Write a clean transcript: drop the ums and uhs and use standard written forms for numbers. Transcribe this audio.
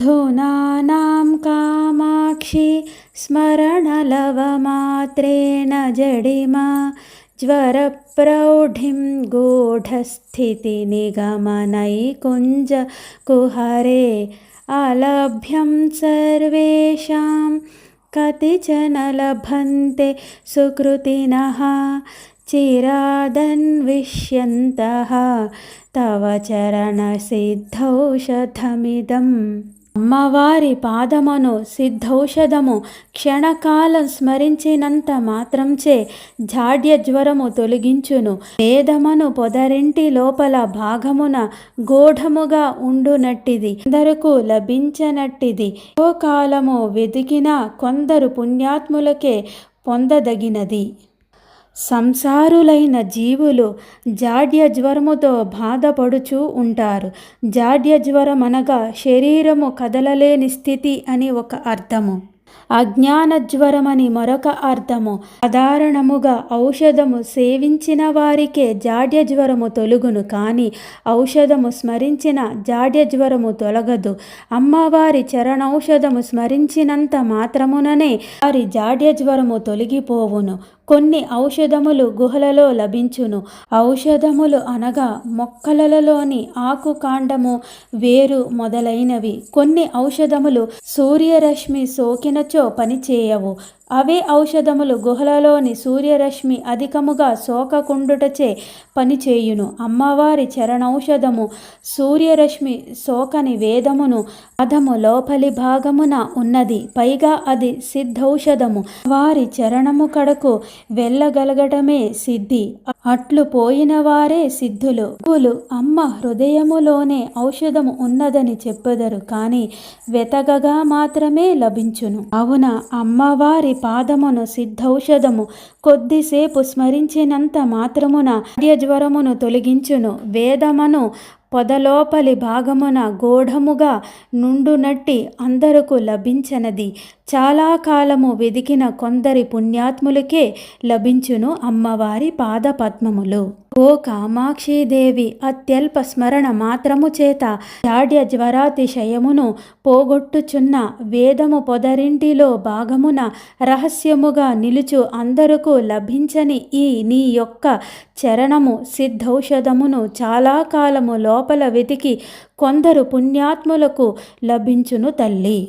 धूनानां कामाक्षि स्मरणलवमात्रेण जडिमा ज्वरप्रौढिं गूढस्थितिनिगमनैकुञ्जकुहरे अलभ्यं सर्वेषां कतिचन लभन्ते सुकृतिनः चिरादन्विष्यन्तः तव చరణసిద్ధౌషధమిదం. అమ్మవారి పాదమును సిద్ధౌషధము. క్షణకాలం స్మరించినంత మాత్రంచే జాడ్య జ్వరము తొలగించును. వేదమును పొదరింటి లోపల భాగమున గూఢముగా ఉండునట్టిది, అందరకు లభించనట్టిది. ఎంతో కాలము వెదికిన కొందరు పుణ్యాత్ములకే పొందదగినది. సంసారులైన జీవులు జాడ్య జ్వరముతో బాధపడుచూ ఉంటారు. జాడ్య జ్వరం అనగా శరీరము కదలలేని స్థితి అని ఒక అర్థము. అజ్ఞాన జ్వరమని మరొక అర్థము. సాధారణముగా ఔషధము సేవించిన వారికే జాడ్య జ్వరము తొలగును, కానీ ఔషధము స్మరించిన జాడ్య జ్వరము తొలగదు. అమ్మవారి చరణౌషధము స్మరించినంత మాత్రముననే వారి జాడ్య జ్వరము తొలగిపోవును. కొన్ని ఔషధములు గుహలలో లభించును. ఔషధములు అనగా మొక్కలలోని ఆకు, కాండము, వేరు మొదలైనవి. కొన్ని ఔషధములు సూర్యరశ్మి సోకినచో పనిచేయవు. అవే ఔషధములు గుహలలోని సూర్యరశ్మి అధికముగా సోకకుండుటచే పనిచేయును. అమ్మవారి చరణౌషధము సూర్యరశ్మి సోకని వేదమును పాదము లోపలి భాగమున ఉన్నది. పైగా అది సిద్ధౌషధము. వారి చరణము కడకు వెళ్ళగలగటమే సిద్ధి. అట్లు పోయిన వారే సిద్ధులు. అమ్మ హృదయములోనే ఔషధము ఉన్నదని చెప్పెదరు, కానీ వెతకగా మాత్రమే లభించును. అవున అమ్మవారి పాదమును సిద్ధౌషధము. కొద్దిసేపు స్మరించినంత మాత్రమున జ్వరమును తొలగించును. వేదమును పొదలోపలి భాగమున గూఢముగా నుండునట్టి అందరకు లభించనది. చాలా కాలము వెదికిన కొందరి పుణ్యాత్ములకే లభించును అమ్మవారి పాదపద్మములు. ఓ కామాక్షీదేవి, అత్యల్ప స్మరణ మాత్రము చేత జాడ్య జ్వరాతిశయమును పోగొట్టుచున్న వేదము పొదరింటిలో భాగమున రహస్యముగా నిలుచు అందరకు లభించని ఈ నీ యొక్క చరణము సిద్ధౌషధమును చాలా కాలము లోపల వెతికి కొందరు పుణ్యాత్ములకు లభించును తల్లి.